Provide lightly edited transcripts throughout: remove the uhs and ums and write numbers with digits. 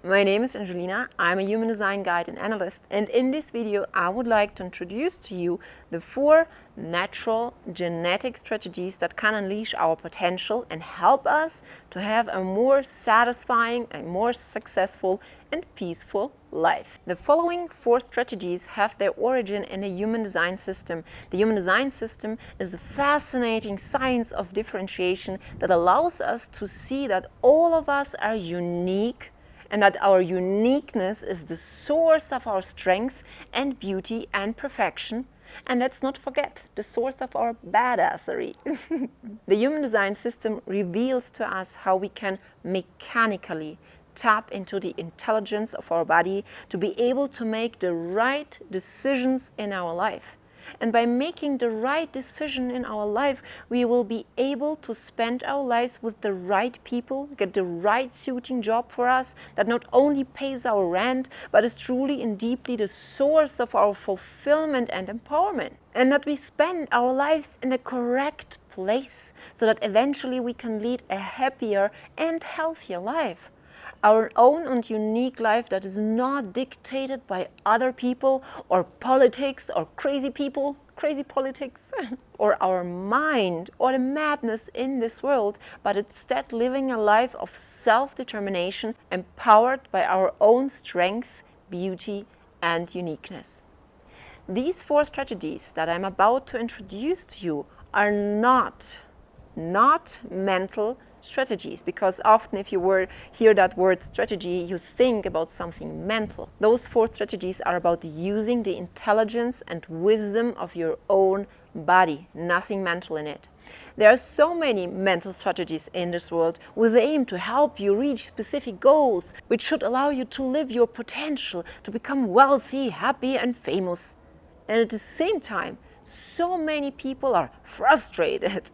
my name is Angelina. I'm a human design guide and analyst, and in this video I would like to introduce to you the 4 natural genetic strategies that can unleash our potential and help us to have a more satisfying, a more successful and peaceful life. The following 4 strategies have their origin in the human design system. The human design system is the fascinating science of differentiation that allows us to see that all of us are unique and that our uniqueness is the source of our strength and beauty and perfection. And let's not forget the source of our badassery. The human design system reveals to us how we can mechanically tap into the intelligence of our body to be able to make the right decisions in our life. And by making the right decision in our life, we will be able to spend our lives with the right people, get the right suiting job for us that not only pays our rent, but is truly and deeply the source of our fulfillment and empowerment. And that we spend our lives in the correct place so that eventually we can lead a happier and healthier life. Our own and unique life that is not dictated by other people or politics or crazy people, crazy politics, or our mind or the madness in this world, but instead living a life of self-determination empowered by our own strength, beauty and uniqueness. These 4 strategies that I'm about to introduce to you are not mental strategies, because often if you hear that word strategy, you think about something mental. Those 4 strategies are about using the intelligence and wisdom of your own body, nothing mental in it. There are so many mental strategies in this world with the aim to help you reach specific goals, which should allow you to live your potential, to become wealthy, happy and famous. And at the same time, so many people are frustrated,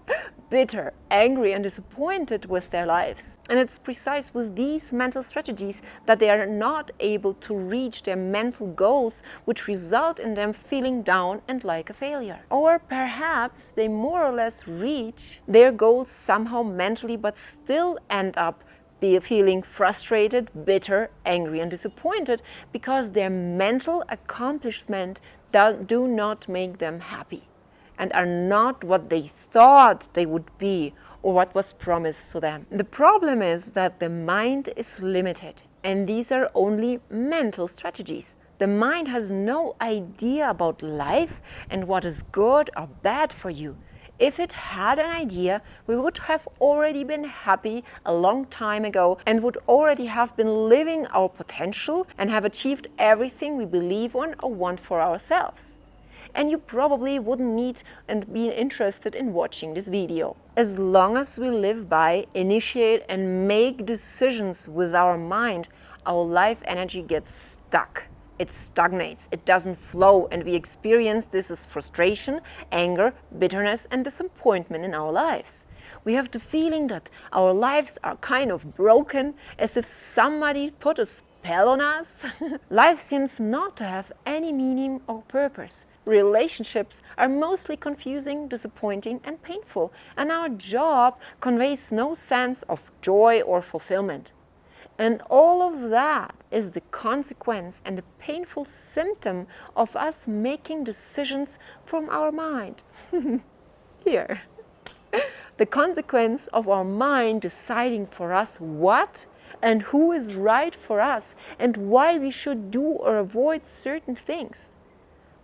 bitter, angry and disappointed with their lives. And it's precise with these mental strategies that they are not able to reach their mental goals, which result in them feeling down and like a failure. Or perhaps they more or less reach their goals somehow mentally, but still end up feeling frustrated, bitter, angry and disappointed because their mental accomplishment do not make them happy and are not what they thought they would be or what was promised to them. The problem is that the mind is limited, and these are only mental strategies. The mind has no idea about life and what is good or bad for you. If it had an idea, we would have already been happy a long time ago and would already have been living our potential and have achieved everything we believe in or want for ourselves. And you probably wouldn't need and be interested in watching this video. As long as we live by, initiate and make decisions with our mind, our life energy gets stuck. It stagnates, it doesn't flow, and we experience this as frustration, anger, bitterness and disappointment in our lives. We have the feeling that our lives are kind of broken, as if somebody put a spell on us. Life seems not to have any meaning or purpose. Relationships are mostly confusing, disappointing and painful, and our job conveys no sense of joy or fulfillment. And all of that is the consequence and the painful symptom of us making decisions from our mind. Here. The consequence of our mind deciding for us what and who is right for us and why we should do or avoid certain things.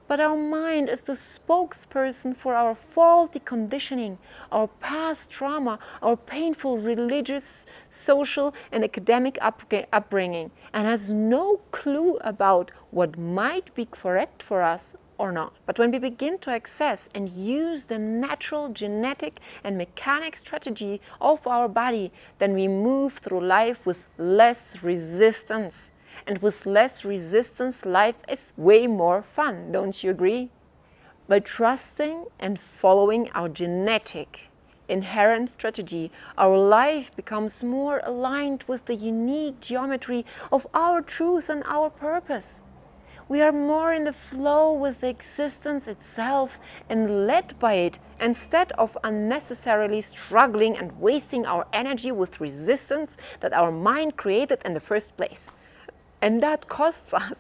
But our mind is the spokesperson for our faulty conditioning, our past trauma, our painful religious, social and academic upbringing, and has no clue about what might be correct for us or not. But when we begin to access and use the natural genetic and mechanic strategy of our body, then we move through life with less resistance. And with less resistance, life is way more fun, don't you agree? By trusting and following our genetic, inherent strategy, our life becomes more aligned with the unique geometry of our truth and our purpose. We are more in the flow with the existence itself and led by it, instead of unnecessarily struggling and wasting our energy with resistance that our mind created in the first place. And that costs us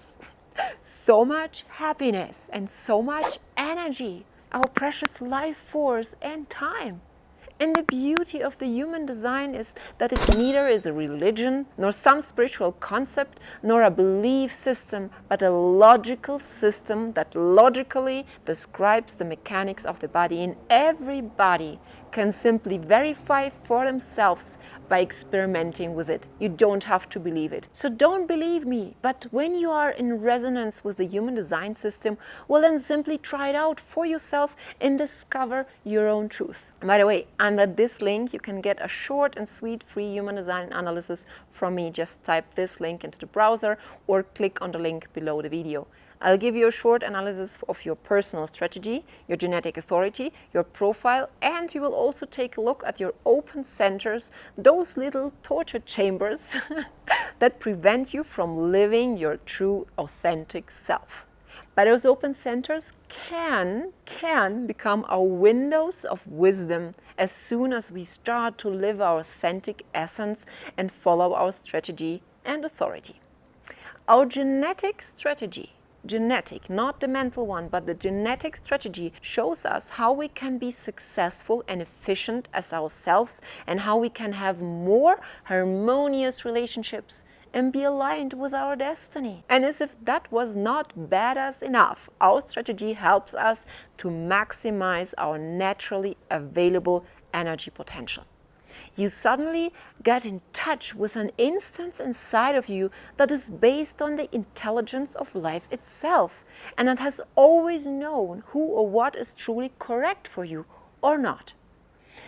so much happiness and so much energy, our precious life force and time. And the beauty of the human design is that it neither is a religion, nor some spiritual concept, nor a belief system, but a logical system that logically describes the mechanics of the body. And everybody can simply verify for themselves by experimenting with it. You don't have to believe it. So don't believe me, but when you are in resonance with the human design system, well, then simply try it out for yourself and discover your own truth. And by the way, under this link, you can get a short and sweet free human design analysis from me. Just type this link into the browser or click on the link below the video. I'll give you a short analysis of your personal strategy, your genetic authority, your profile, and you will also take a look at your open centers, those little torture chambers that prevent you from living your true, authentic self. But those open centers can become our windows of wisdom as soon as we start to live our authentic essence and follow our strategy and authority. Our genetic strategy, genetic, not the mental one, but the genetic strategy shows us how we can be successful and efficient as ourselves and how we can have more harmonious relationships and be aligned with our destiny. And as if that was not badass enough, our strategy helps us to maximize our naturally available energy potential. You suddenly get in touch with an instance inside of you that is based on the intelligence of life itself and that has always known who or what is truly correct for you or not.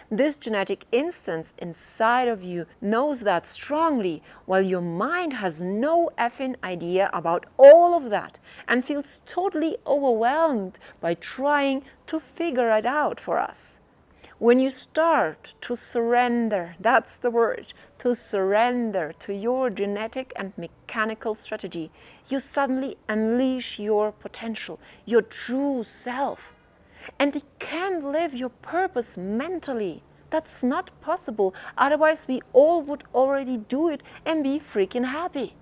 This genetic instance inside of you knows that strongly, while your mind has no effing idea about all of that and feels totally overwhelmed by trying to figure it out for us. When you start to surrender, that's the word, to surrender to your genetic and mechanical strategy, you suddenly unleash your potential, your true self. And you can't live your purpose mentally. That's not possible. Otherwise, we all would already do it and be freaking happy.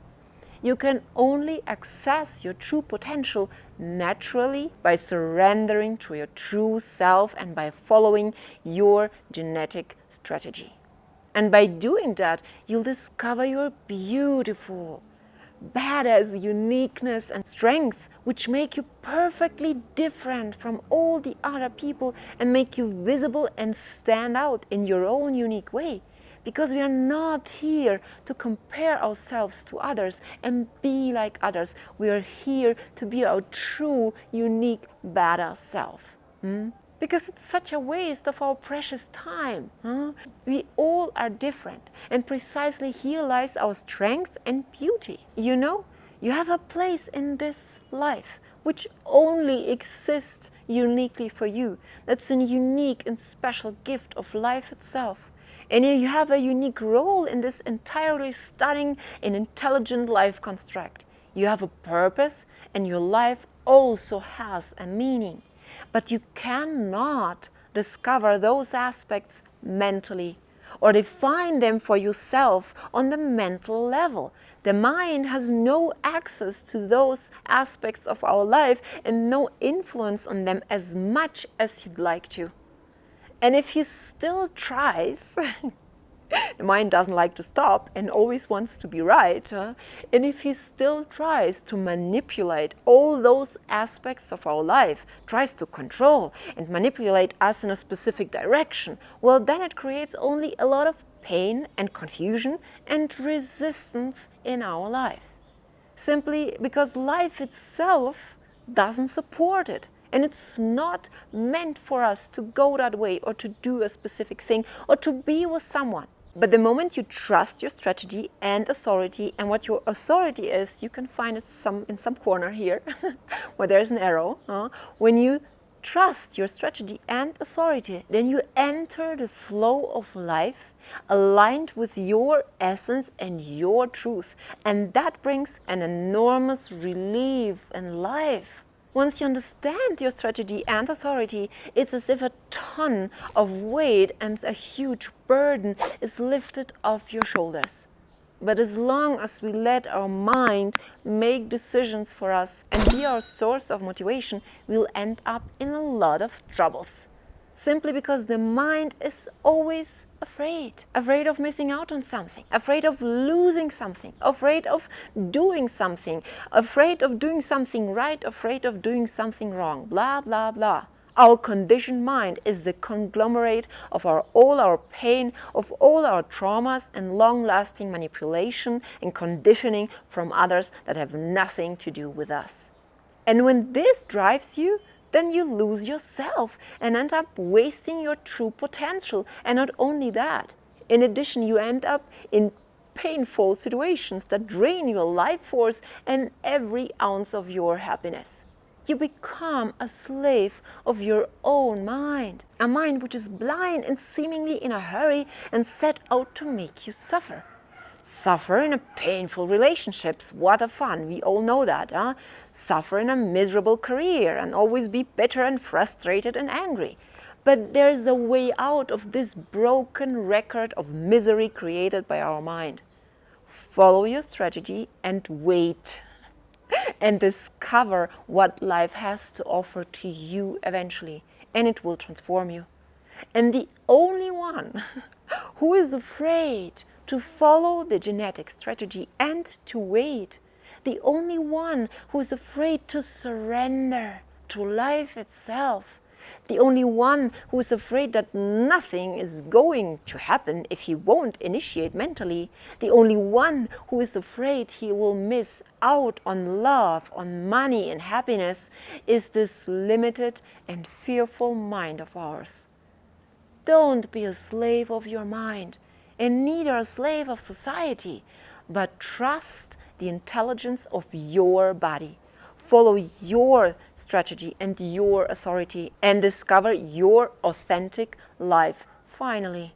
You can only access your true potential naturally by surrendering to your true self and by following your genetic strategy. And by doing that, you'll discover your beautiful, badass uniqueness and strength, which make you perfectly different from all the other people and make you visible and stand out in your own unique way. Because we are not here to compare ourselves to others and be like others. We are here to be our true, unique, badass self. Because it's such a waste of our precious time. We all are different, and precisely here lies our strength and beauty. You know, you have a place in this life which only exists uniquely for you. That's a unique and special gift of life itself. And you have a unique role in this entirely stunning and intelligent life construct. You have a purpose, and your life also has a meaning. But you cannot discover those aspects mentally or define them for yourself on the mental level. The mind has no access to those aspects of our life and no influence on them as much as you'd like to. And if he still tries, the mind doesn't like to stop and always wants to be right. And if he still tries to manipulate all those aspects of our life, tries to control and manipulate us in a specific direction, well, then it creates only a lot of pain and confusion and resistance in our life. Simply because life itself doesn't support it. And it's not meant for us to go that way or to do a specific thing or to be with someone. But the moment you trust your strategy and authority, and what your authority is, you can find it in some corner here where there's an arrow. When you trust your strategy and authority, then you enter the flow of life aligned with your essence and your truth. And that brings an enormous relief in life. Once you understand your strategy and authority, it's as if a ton of weight and a huge burden is lifted off your shoulders. But as long as we let our mind make decisions for us and be our source of motivation, we'll end up in a lot of troubles. Simply because the mind is always afraid. Afraid of missing out on something. Afraid of losing something. Afraid of doing something. Afraid of doing something right. Afraid of doing something wrong. Blah, blah, blah. Our conditioned mind is the conglomerate of all our pain, of all our traumas and long-lasting manipulation and conditioning from others that have nothing to do with us. And when this drives you, then you lose yourself and end up wasting your true potential. And not only that, in addition, you end up in painful situations that drain your life force and every ounce of your happiness. You become a slave of your own mind, a mind which is blind and seemingly in a hurry and set out to make you suffer. Suffer in a painful relationships, what a fun, we all know that, huh? Suffer in a miserable career and always be bitter and frustrated and angry. But there is a way out of this broken record of misery created by our mind. Follow your strategy and wait. And discover what life has to offer to you eventually, and it will transform you. And the only one who is afraid to follow the genetic strategy and to wait, the only one who is afraid to surrender to life itself, the only one who is afraid that nothing is going to happen if he won't initiate mentally, the only one who is afraid he will miss out on love, on money and happiness, is this limited and fearful mind of ours. Don't be a slave of your mind, and neither a slave of society, but trust the intelligence of your body. Follow your strategy and your authority and discover your authentic life finally.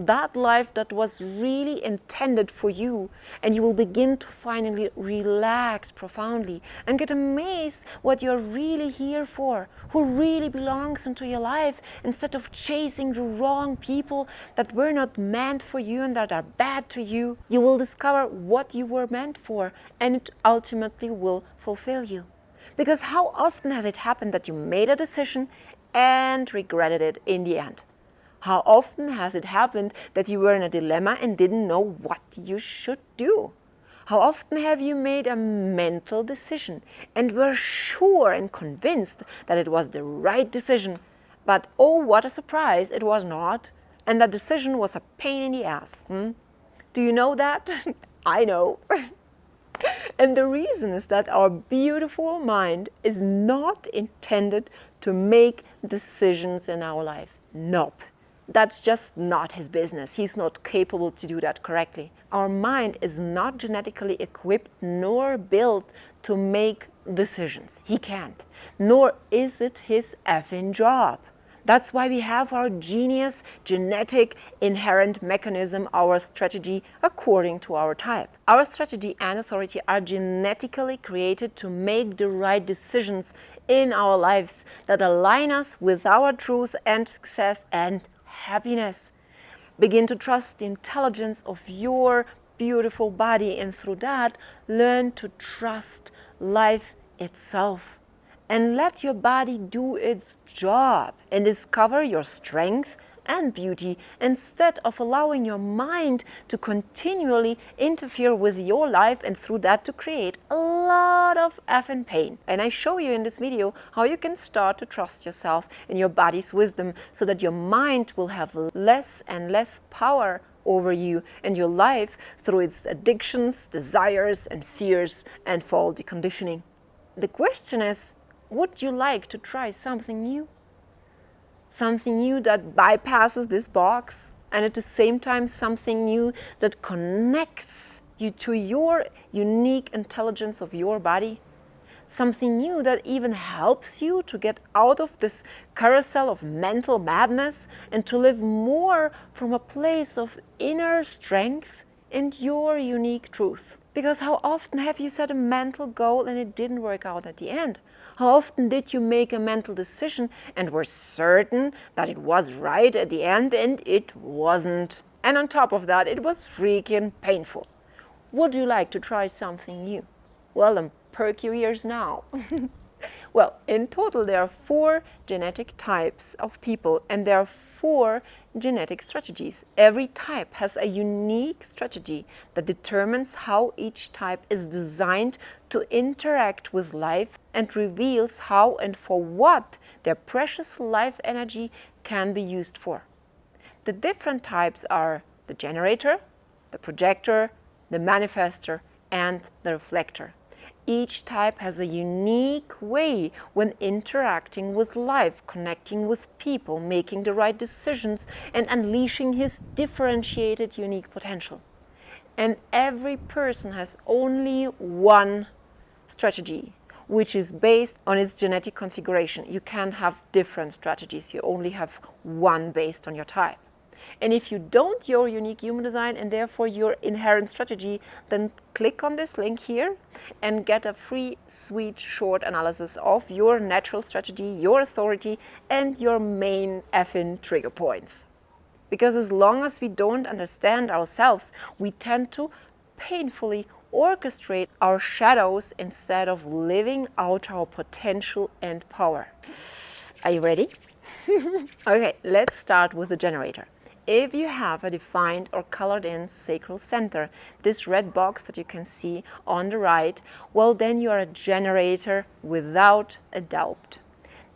That life that was really intended for you, and you will begin to finally relax profoundly and get amazed what you're really here for, who really belongs into your life, instead of chasing the wrong people that were not meant for you and that are bad to you. You will discover what you were meant for, and it ultimately will fulfill you. Because how often has it happened that you made a decision and regretted it in the end? How often has it happened that you were in a dilemma and didn't know what you should do? How often have you made a mental decision and were sure and convinced that it was the right decision, but oh, what a surprise, it was not, and that decision was a pain in the ass? Do you know that? I know. And the reason is that our beautiful mind is not intended to make decisions in our life. Nope. That's just not his business. He's not capable to do that correctly. Our mind is not genetically equipped nor built to make decisions. He can't. Nor is it his effing job. That's why we have our genius, genetic, inherent mechanism, our strategy according to our type. Our strategy and authority are genetically created to make the right decisions in our lives that align us with our truth and success and happiness. Begin to trust the intelligence of your beautiful body, and through that, learn to trust life itself. And let your body do its job and discover your strength and beauty, instead of allowing your mind to continually interfere with your life and through that to create a lot of effing pain. And I show you in this video how you can start to trust yourself and your body's wisdom so that your mind will have less and less power over you and your life through its addictions, desires and fears and faulty conditioning. The question is, would you like to try something new? Something new that bypasses this box, and at the same time something new that connects you to your unique intelligence of your body? Something new that even helps you to get out of this carousel of mental madness and to live more from a place of inner strength and your unique truth. Because how often have you set a mental goal and it didn't work out at the end? How often did you make a mental decision and were certain that it was right at the end and it wasn't? And on top of that, it was freaking painful. Would you like to try something new? Well, then perk your ears now. Well, in total there are 4 genetic types of people, and there are 4 genetic strategies. Every type has a unique strategy that determines how each type is designed to interact with life and reveals how and for what their precious life energy can be used for. The different types are the generator, the projector, the manifestor, and the reflector. Each type has a unique way when interacting with life, connecting with people, making the right decisions, and unleashing his differentiated, unique potential. And every person has only one strategy, which is based on its genetic configuration. You can't have different strategies, you only have one based on your type. And if you don't your unique human design and therefore your inherent strategy, then click on this link here and get a free, sweet, short analysis of your natural strategy, your authority, and your main effing trigger points. Because as long as we don't understand ourselves, we tend to painfully orchestrate our shadows instead of living out our potential and power. Are you ready? Okay, let's start with the generator. If you have a defined or colored in sacral center, this red box that you can see on the right, well, then you are a generator without a doubt.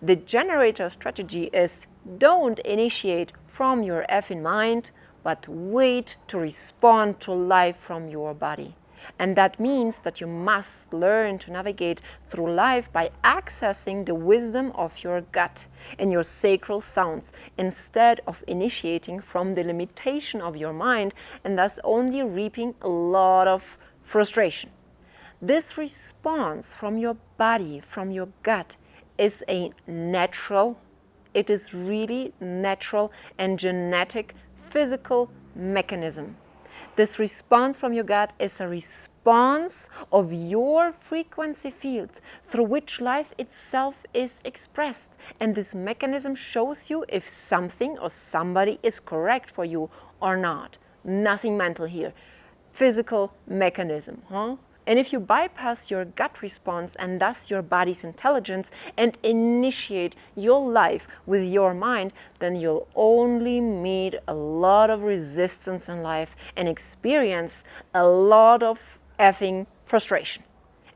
The generator strategy is don't initiate from your effing mind, but wait to respond to life from your body. And that means that you must learn to navigate through life by accessing the wisdom of your gut and your sacral sounds instead of initiating from the limitation of your mind and thus only reaping a lot of frustration. This response from your body, from your gut, is a natural, it is really natural and genetic physical mechanism. This response from your gut is a response of your frequency field through which life itself is expressed. And this mechanism shows you if something or somebody is correct for you or not. Nothing mental here. Physical mechanism, huh? And if you bypass your gut response and thus your body's intelligence and initiate your life with your mind, then you'll only meet a lot of resistance in life and experience a lot of effing frustration.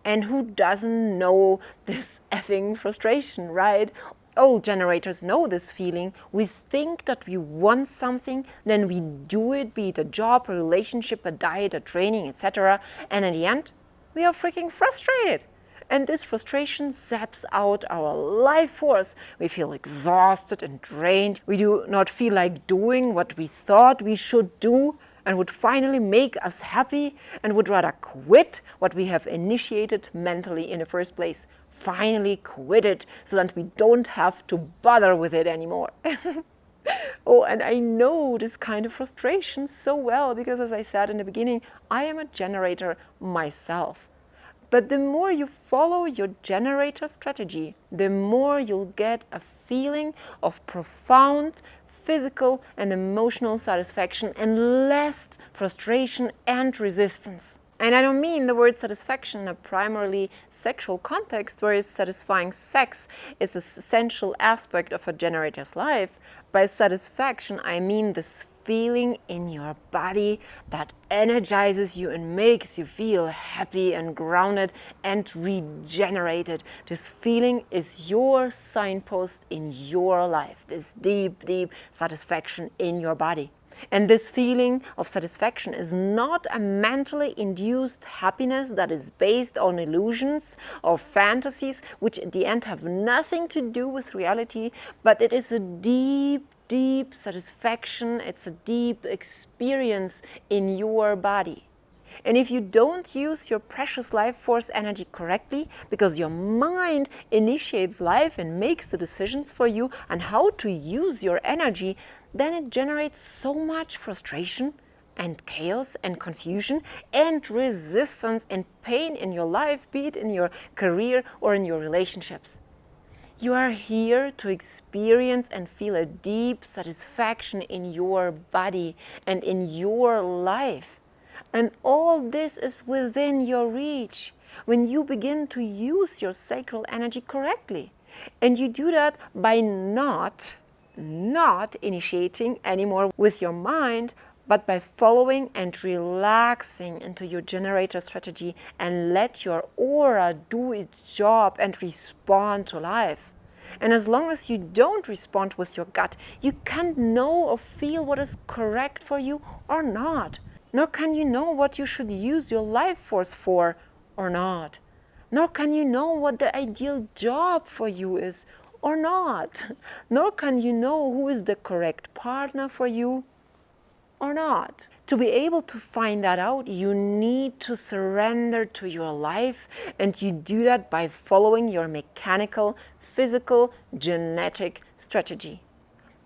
And who doesn't know this effing frustration, right? All generators know this feeling. We think that we want something, then we do it, be it a job, a relationship, a diet, a training, etc. And in the end, we are freaking frustrated. And this frustration zaps out our life force. We feel exhausted and drained. We do not feel like doing what we thought we should do and would finally make us happy and would rather quit what we have initiated mentally in the first place. Finally quit it so that we don't have to bother with it anymore. Oh, and I know this kind of frustration so well because, as I said in the beginning, I am a generator myself. But the more you follow your generator strategy, the more you'll get a feeling of profound physical and emotional satisfaction and less frustration and resistance. And I don't mean the word satisfaction in a primarily sexual context, whereas satisfying sex is an essential aspect of a generator's life. By satisfaction, I mean this feeling in your body that energizes you and makes you feel happy and grounded and regenerated. This feeling is your signpost in your life, this deep, deep satisfaction in your body. And this feeling of satisfaction is not a mentally induced happiness that is based on illusions or fantasies, which at the end have nothing to do with reality, but it is a deep, deep satisfaction. It's a deep experience in your body. And if you don't use your precious life force energy correctly, because your mind initiates life and makes the decisions for you on how to use your energy, then it generates so much frustration and chaos and confusion and resistance and pain in your life, be it in your career or in your relationships. You are here to experience and feel a deep satisfaction in your body and in your life. And all this is within your reach when you begin to use your sacral energy correctly. And you do that by not initiating anymore with your mind, but by following and relaxing into your generator strategy and let your aura do its job and respond to life. And as long as you don't respond with your gut, you can't know or feel what is correct for you or not. Nor can you know what you should use your life force for or not. Nor can you know what the ideal job for you is or not. Nor can you know who is the correct partner for you or not. To be able to find that out, you need to surrender to your life, and you do that by following your mechanical, physical, genetic strategy.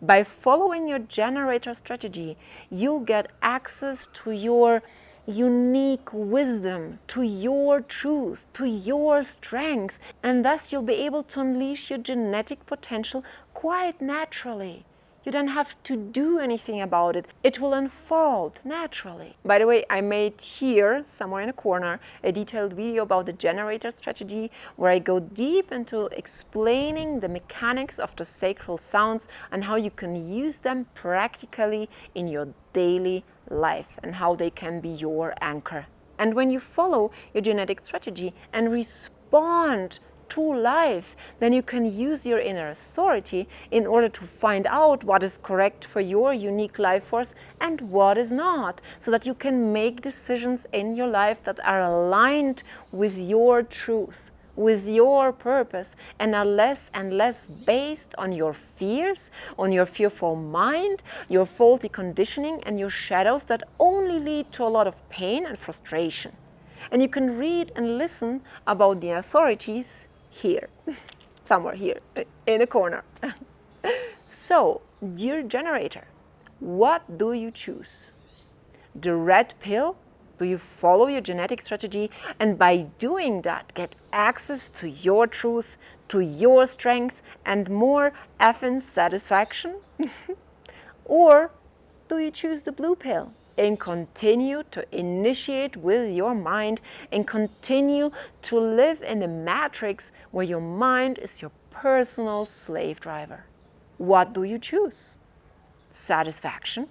By following your generator strategy, you'll get access to your unique wisdom, to your truth, to your strength, and thus you'll be able to unleash your genetic potential quite naturally. You don't have to do anything about it. It will unfold naturally. By the way, I made here, somewhere in a corner, a detailed video about the generator strategy where I go deep into explaining the mechanics of the sacral sounds and how you can use them practically in your daily life and how they can be your anchor. And when you follow your genetic strategy and respond to life, then you can use your inner authority in order to find out what is correct for your unique life force and what is not, so that you can make decisions in your life that are aligned with your truth, with your purpose, and are less and less based on your fears, on your fearful mind, your faulty conditioning, and your shadows that only lead to a lot of pain and frustration. And you can read and listen about the authorities here, somewhere here in a corner. So, dear generator, what do you choose? The red pill? Do you follow your genetic strategy and by doing that get access to your truth, to your strength and more effing satisfaction? Or do you choose the blue pill and continue to initiate with your mind and continue to live in the matrix where your mind is your personal slave driver? What do you choose? Satisfaction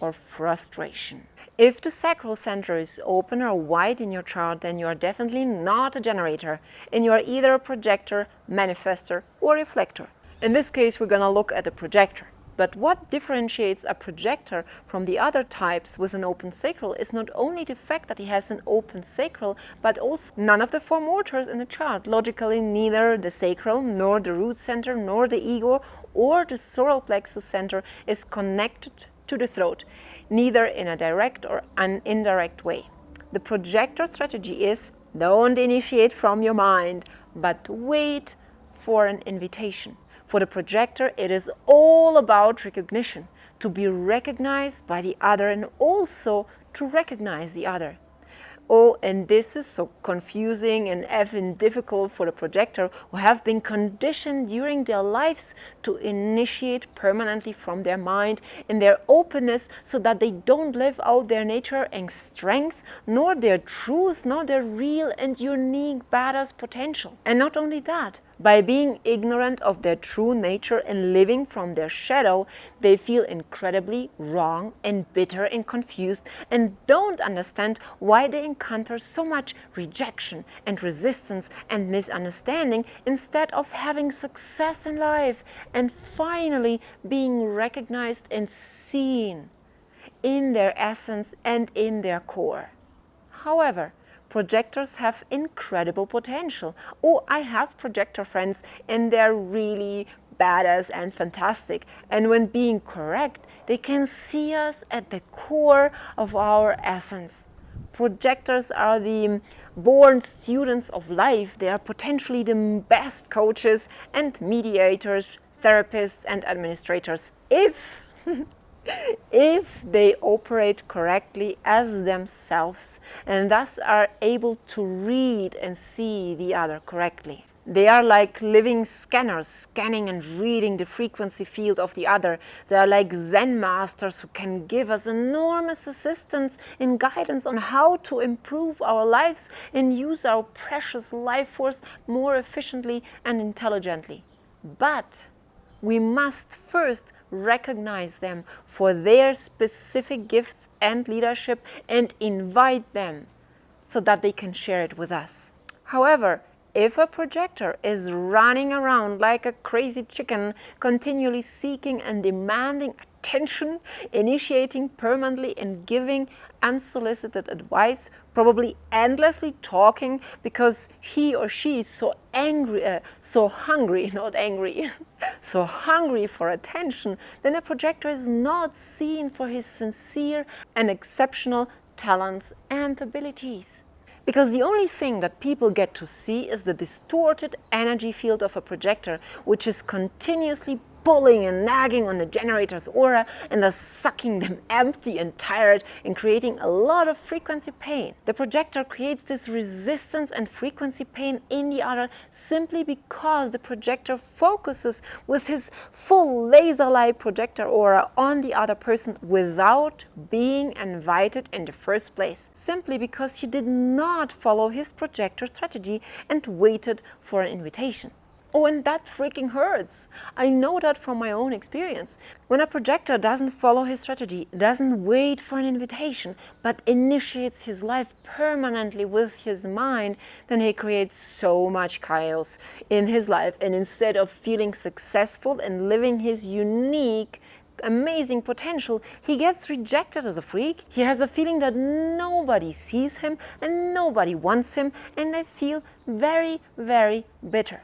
or frustration? If the sacral center is open or wide in your chart, then you are definitely not a generator, and you are either a projector, manifestor, or reflector. In this case, we're going to look at a projector. But what differentiates a projector from the other types with an open sacral is not only the fact that he has an open sacral, but also none of the four motors in the chart. Logically, neither the sacral, nor the root center, nor the ego, or the solar plexus center is connected to the throat, neither in a direct or an indirect way. The projector strategy is don't initiate from your mind, but wait for an invitation. For the projector, it is all about recognition, to be recognized by the other and also to recognize the other. Oh, and this is so confusing and effing difficult for the projector who have been conditioned during their lives to initiate permanently from their mind in their openness so that they don't live out their nature and strength, nor their truth, nor their real and unique badass potential. And not only that, by being ignorant of their true nature and living from their shadow, they feel incredibly wrong and bitter and confused and don't understand why they encounter so much rejection and resistance and misunderstanding instead of having success in life and finally being recognized and seen in their essence and in their core. However, projectors have incredible potential. Oh, I have projector friends and they're really badass and fantastic. And when being correct, they can see us at the core of our essence. Projectors are the born students of life. They are potentially the best coaches and mediators, therapists and administrators if they operate correctly as themselves and thus are able to read and see the other correctly. They are like living scanners, scanning and reading the frequency field of the other. They are like Zen masters who can give us enormous assistance and guidance on how to improve our lives and use our precious life force more efficiently and intelligently. But we must first recognize them for their specific gifts and leadership and invite them so that they can share it with us. However, if a projector is running around like a crazy chicken, continually seeking and demanding attention, initiating permanently and giving unsolicited advice, probably endlessly talking because he or she is so hungry for attention, then a projector is not seen for his sincere and exceptional talents and abilities. Because the only thing that people get to see is the distorted energy field of a projector, which is continuously pulling and nagging on the generator's aura and thus sucking them empty and tired and creating a lot of frequency pain. The projector creates this resistance and frequency pain in the other simply because the projector focuses with his full laser light projector aura on the other person without being invited in the first place, simply because he did not follow his projector strategy and waited for an invitation. Oh, and that freaking hurts. I know that from my own experience. When a projector doesn't follow his strategy, doesn't wait for an invitation, but initiates his life permanently with his mind, then he creates so much chaos in his life. And instead of feeling successful and living his unique, amazing potential, he gets rejected as a freak. He has a feeling that nobody sees him and nobody wants him, and I feel very, very bitter.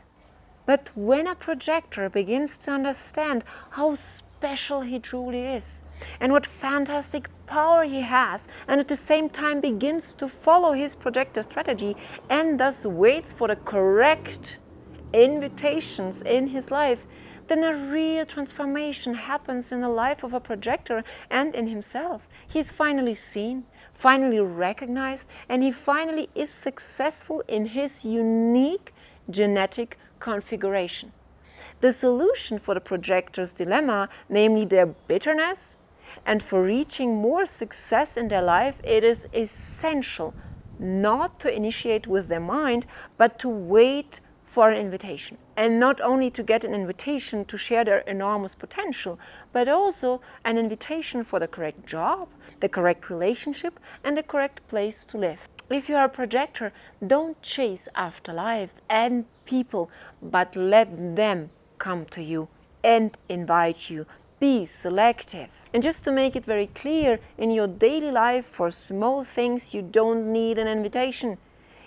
But when a projector begins to understand how special he truly is and what fantastic power he has, and at the same time begins to follow his projector strategy and thus waits for the correct invitations in his life, then a real transformation happens in the life of a projector and in himself. He is finally seen, finally recognized, and he finally is successful in his unique genetic configuration. The solution for the projector's dilemma, namely their bitterness, and for reaching more success in their life, it is essential not to initiate with their mind, but to wait for an invitation. And not only to get an invitation to share their enormous potential, but also an invitation for the correct job, the correct relationship, and the correct place to live. If you are a projector, don't chase after life and people, but let them come to you and invite you. Be selective. And just to make it very clear, in your daily life, for small things, you don't need an invitation.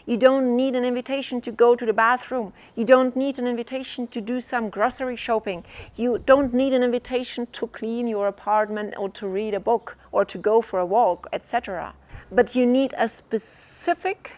You don't need an invitation to go to the bathroom. You don't need an invitation to do some grocery shopping. You don't need an invitation to clean your apartment or to read a book or to go for a walk, etc. But you need a specific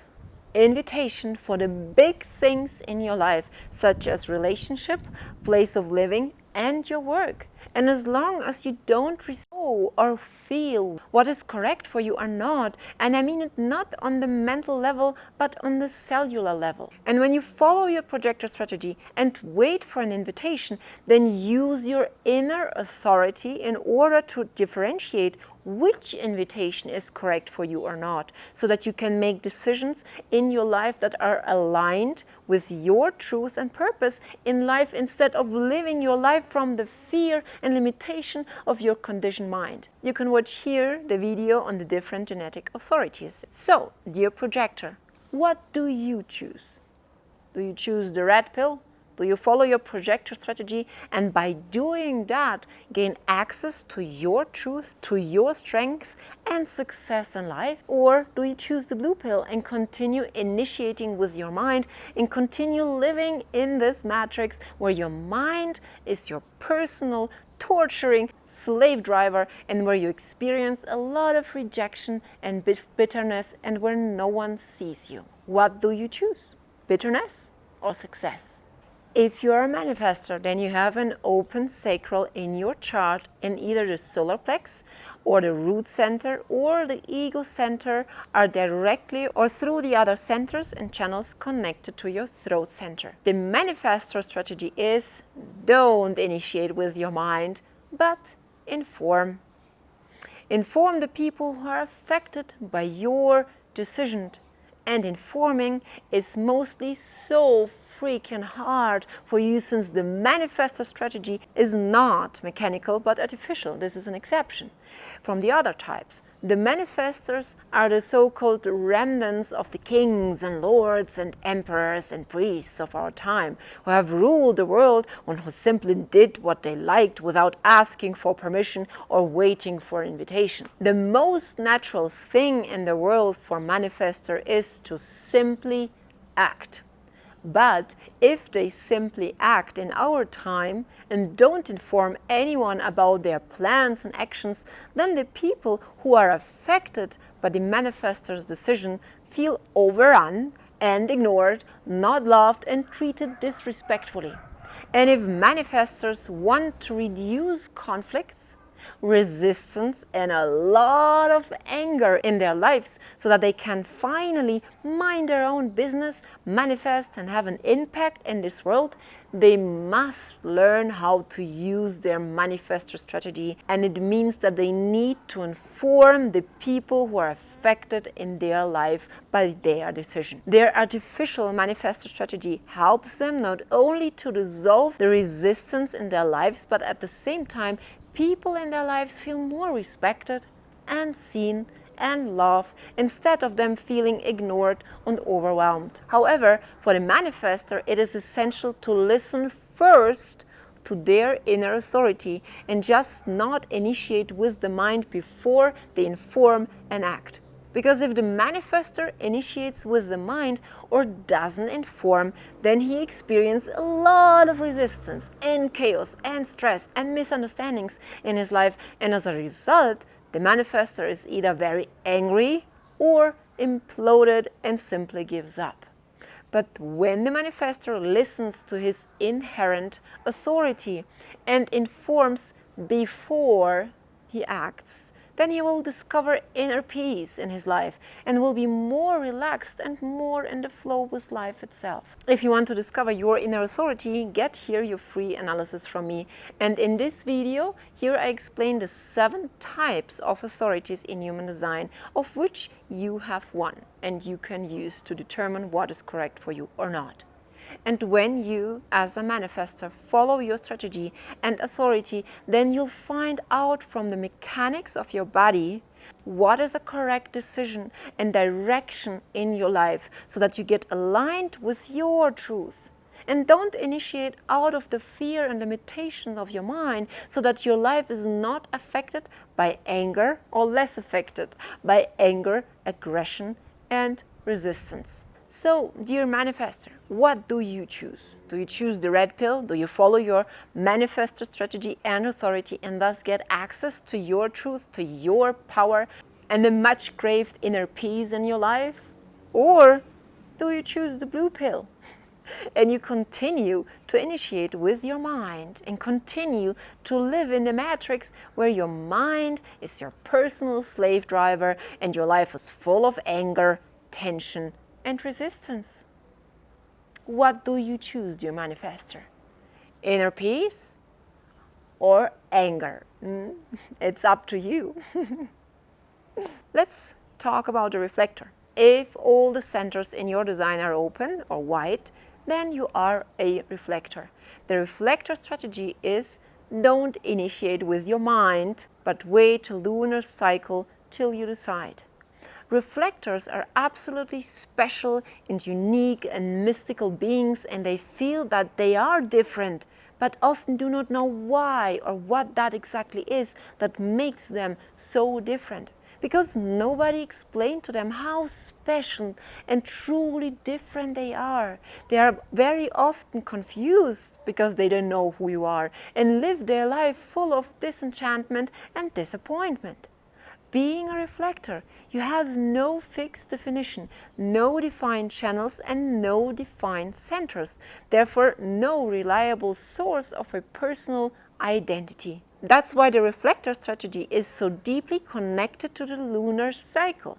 invitation for the big things in your life, such as relationship, place of living, and your work. And as long as you don't receive or feel what is correct for you or not, and I mean it not on the mental level, but on the cellular level. And when you follow your projector strategy and wait for an invitation, then use your inner authority in order to differentiate which invitation is correct for you or not, so that you can make decisions in your life that are aligned with your truth and purpose in life, instead of living your life from the fear and limitation of your conditioned mind. You can watch here the video on the different genetic authorities. So, dear projector, what do you choose? Do you choose the red pill? Do you follow your projector strategy and by doing that gain access to your truth, to your strength and success in life? Or do you choose the blue pill and continue initiating with your mind and continue living in this matrix where your mind is your personal torturing slave driver and where you experience a lot of rejection and bitterness and where no one sees you? What do you choose? Bitterness or success? If you're a manifestor, then you have an open sacral in your chart, and either the solar plex or the root center or the ego center are directly or through the other centers and channels connected to your throat center. The manifestor strategy is: don't initiate with your mind, but inform. Inform the people who are affected by your decision. And informing is mostly so freaking hard for you, since the manifestor strategy is not mechanical but artificial. This is an exception from the other types. The manifestors are the so-called remnants of the kings and lords and emperors and priests of our time, who have ruled the world and who simply did what they liked without asking for permission or waiting for invitation. The most natural thing in the world for manifestor is to simply act. But if they simply act in our time and don't inform anyone about their plans and actions, then the people who are affected by the manifestor's decision feel overrun and ignored, not loved and treated disrespectfully. And if manifestors want to reduce conflicts, resistance and a lot of anger in their lives so that they can finally mind their own business, manifest and have an impact in this world, they must learn how to use their manifestor strategy. And it means that they need to inform the people who are affected in their life by their decision. Their artificial manifestor strategy helps them not only to dissolve the resistance in their lives, but at the same time people in their lives feel more respected and seen and loved, instead of them feeling ignored and overwhelmed. However, for the manifestor, it is essential to listen first to their inner authority and just not initiate with the mind before they inform and act. Because if the manifestor initiates with the mind or doesn't inform, then he experiences a lot of resistance and chaos and stress and misunderstandings in his life, and as a result, the manifestor is either very angry or imploded and simply gives up. But when the manifestor listens to his inherent authority and informs before he acts, then he will discover inner peace in his life and will be more relaxed and more in the flow with life itself. If you want to discover your inner authority, get here your free analysis from me. And in this video, here I explain the 7 types of authorities in human design, of which you have one and you can use to determine what is correct for you or not. And when you, as a manifestor, follow your strategy and authority, then you'll find out from the mechanics of your body what is a correct decision and direction in your life, so that you get aligned with your truth. And don't initiate out of the fear and limitations of your mind, so that your life is not affected by anger, or less affected by anger, aggression, and resistance. So, dear manifestor, what do you choose? Do you choose the red pill? Do you follow your manifestor strategy and authority and thus get access to your truth, to your power, and the much craved inner peace in your life? Or do you choose the blue pill? And you continue to initiate with your mind and continue to live in the matrix where your mind is your personal slave driver and your life is full of anger, tension, and resistance. What do you choose, dear manifestor? Inner peace or anger? It's up to you. Let's talk about the reflector. If all the centers in your design are open or white, then you are a reflector. The reflector strategy is: don't initiate with your mind, but wait a lunar cycle till you decide. Reflectors are absolutely special and unique and mystical beings, and they feel that they are different, but often do not know why or what that exactly is that makes them so different. Because nobody explained to them how special and truly different they are. They are very often confused because they don't know who you are and live their life full of disenchantment and disappointment. Being a reflector, you have no fixed definition, no defined channels, and no defined centers. Therefore, no reliable source of a personal identity. That's why the reflector strategy is so deeply connected to the lunar cycle.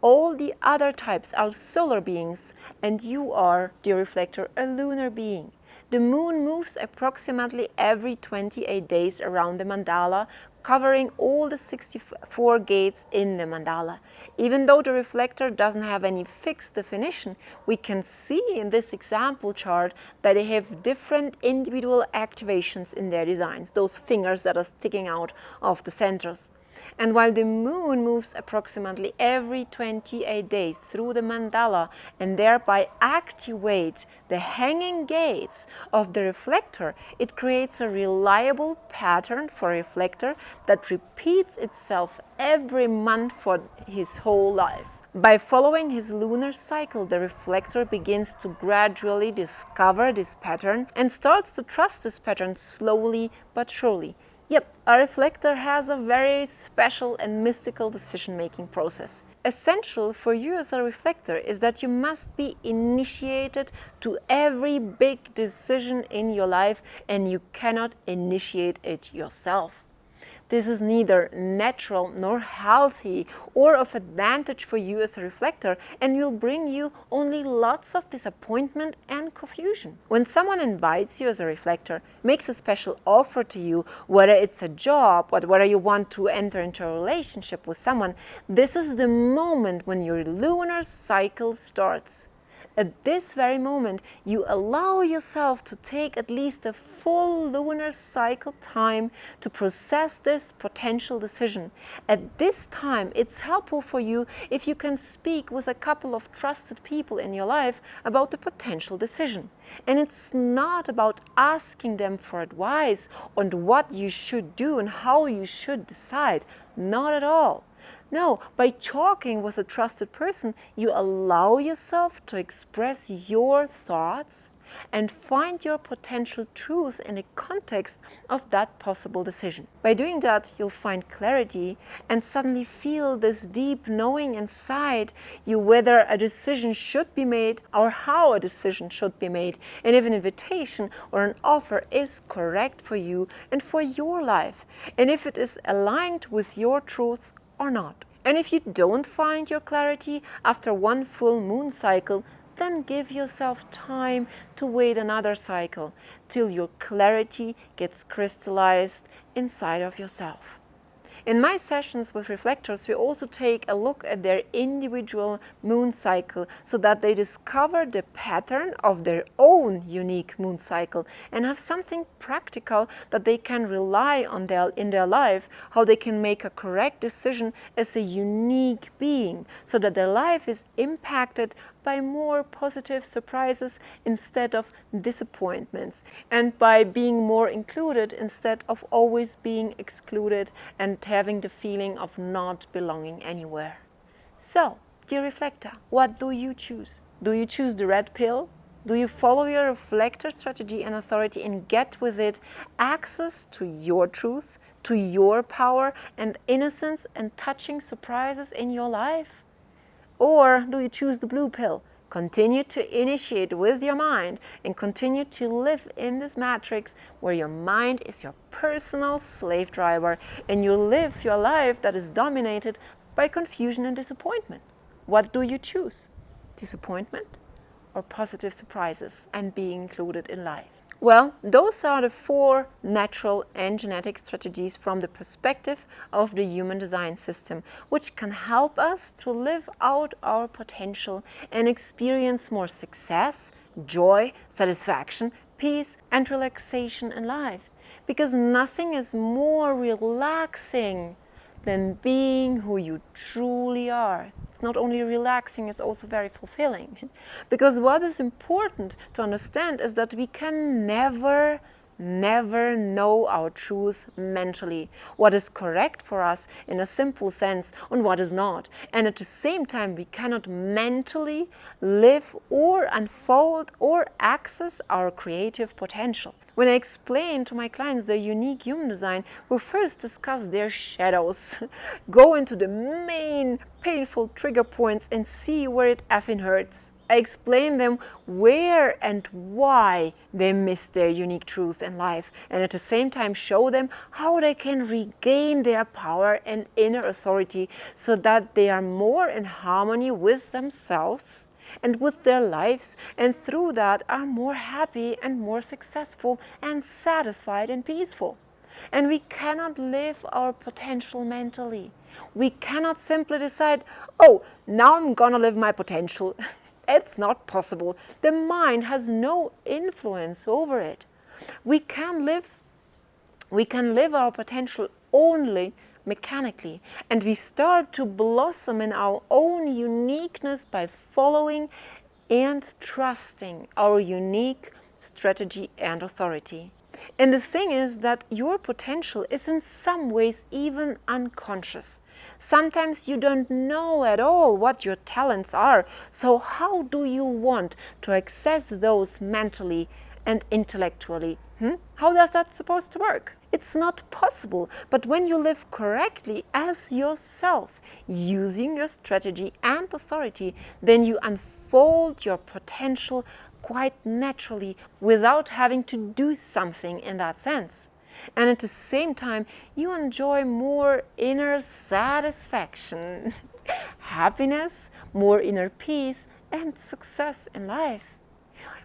All the other types are solar beings, and you are, dear reflector, a lunar being. The moon moves approximately every 28 days around the mandala, covering all the 64 gates in the mandala. Even though the reflector doesn't have any fixed definition, we can see in this example chart that they have different individual activations in their designs, those fingers that are sticking out of the centers. And while the moon moves approximately every 28 days through the mandala and thereby activate the hanging gates of the reflector, it creates a reliable pattern for a reflector that repeats itself every month for his whole life. By following his lunar cycle, the reflector begins to gradually discover this pattern and starts to trust this pattern slowly but surely. Yep, a reflector has a very special and mystical decision-making process. Essential for you as a reflector is that you must be initiated to every big decision in your life, and you cannot initiate it yourself. This is neither natural nor healthy or of advantage for you as a reflector, and will bring you only lots of disappointment and confusion. When someone invites you as a reflector, makes a special offer to you, whether it's a job or whether you want to enter into a relationship with someone, this is the moment when your lunar cycle starts. At this very moment, you allow yourself to take at least a full lunar cycle time to process this potential decision. At this time, it's helpful for you if you can speak with a couple of trusted people in your life about the potential decision. And it's not about asking them for advice on what you should do and how you should decide. Not at all. No, by talking with a trusted person, you allow yourself to express your thoughts and find your potential truth in the context of that possible decision. By doing that, you'll find clarity and suddenly feel this deep knowing inside you whether a decision should be made or how a decision should be made, and if an invitation or an offer is correct for you and for your life, and if it is aligned with your truth or not. And if you don't find your clarity after one full moon cycle, then give yourself time to wait another cycle till your clarity gets crystallized inside of yourself. In my sessions with reflectors, we also take a look at their individual moon cycle so that they discover the pattern of their own unique moon cycle and have something practical that they can rely on in their life, how they can make a correct decision as a unique being so that their life is impacted by more positive surprises instead of disappointments, and by being more included instead of always being excluded and having the feeling of not belonging anywhere. So, dear reflector, what do you choose? Do you choose the red pill? Do you follow your reflector strategy and authority and get with it access to your truth, to your power and innocence and touching surprises in your life? Or do you choose the blue pill? Continue to initiate with your mind and continue to live in this matrix where your mind is your personal slave driver and you live your life that is dominated by confusion and disappointment. What do you choose? Disappointment or positive surprises and being included in life? Well, those are the 4 natural and genetic strategies from the perspective of the human design system, which can help us to live out our potential and experience more success, joy, satisfaction, peace, and relaxation in life. Because nothing is more relaxing than being who you truly are. It's not only relaxing, it's also very fulfilling. Because what is important to understand is that we can never never know our truth mentally, what is correct for us in a simple sense and what is not. And at the same time, we cannot mentally live or unfold or access our creative potential. When I explain to my clients their unique human design, we first discuss their shadows, go into the main painful trigger points and see where it effing hurts. I explain them where and why they miss their unique truth in life, and at the same time show them how they can regain their power and inner authority so that they are more in harmony with themselves and with their lives, and through that are more happy and more successful and satisfied and peaceful. And we cannot live our potential mentally. We cannot simply decide, oh, now I'm gonna live my potential. It's not possible. The mind has no influence over it. We can live our potential only mechanically, and we start to blossom in our own uniqueness by following and trusting our unique strategy and authority. And the thing is that your potential is in some ways even unconscious. Sometimes you don't know at all what your talents are, so how do you want to access those mentally and intellectually? How does that supposed to work? It's not possible, but when you live correctly as yourself, using your strategy and authority, then you unfold your potential quite naturally without having to do something in that sense. And at the same time, you enjoy more inner satisfaction, happiness, more inner peace, and success in life.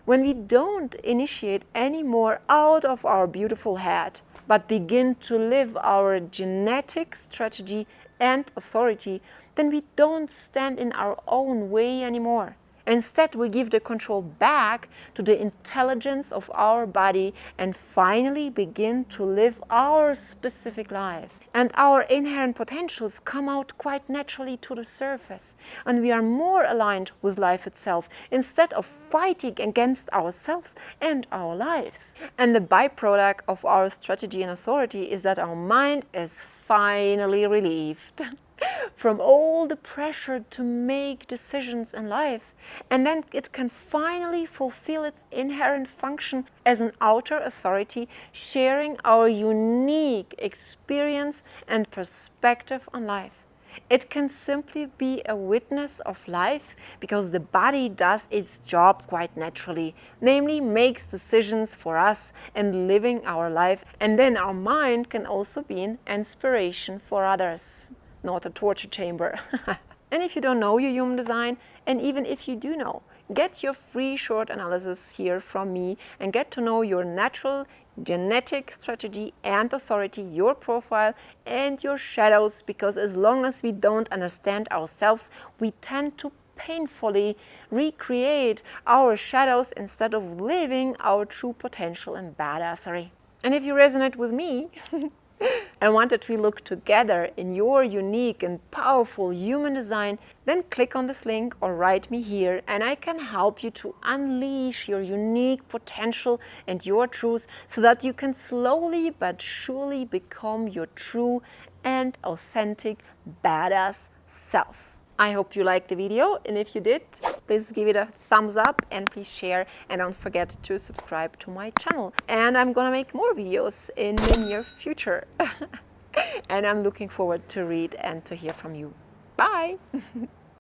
When we don't initiate any more out of our beautiful head, but begin to live our genetic strategy and authority, then we don't stand in our own way anymore. Instead, we give the control back to the intelligence of our body and finally begin to live our specific life. And our inherent potentials come out quite naturally to the surface, and we are more aligned with life itself instead of fighting against ourselves and our lives. And the byproduct of our strategy and authority is that our mind is finally relieved from all the pressure to make decisions in life, and then it can finally fulfill its inherent function as an outer authority, sharing our unique experience and perspective on life. It can simply be a witness of life because the body does its job quite naturally, namely makes decisions for us and living our life, and then our mind can also be an inspiration for others. Not a torture chamber. And if you don't know your human design, and even if you do know, get your free short analysis here from me and get to know your natural genetic strategy and authority, your profile and your shadows, because as long as we don't understand ourselves, we tend to painfully recreate our shadows instead of living our true potential and badassery. And if you resonate with me, and want that we look together in your unique and powerful human design, then click on this link or write me here and I can help you to unleash your unique potential and your truth so that you can slowly but surely become your true and authentic badass self. I hope you liked the video, and if you did, please give it a thumbs up and please share, and don't forget to subscribe to my channel. And I'm gonna make more videos in the near future. And I'm looking forward to read and to hear from you. Bye!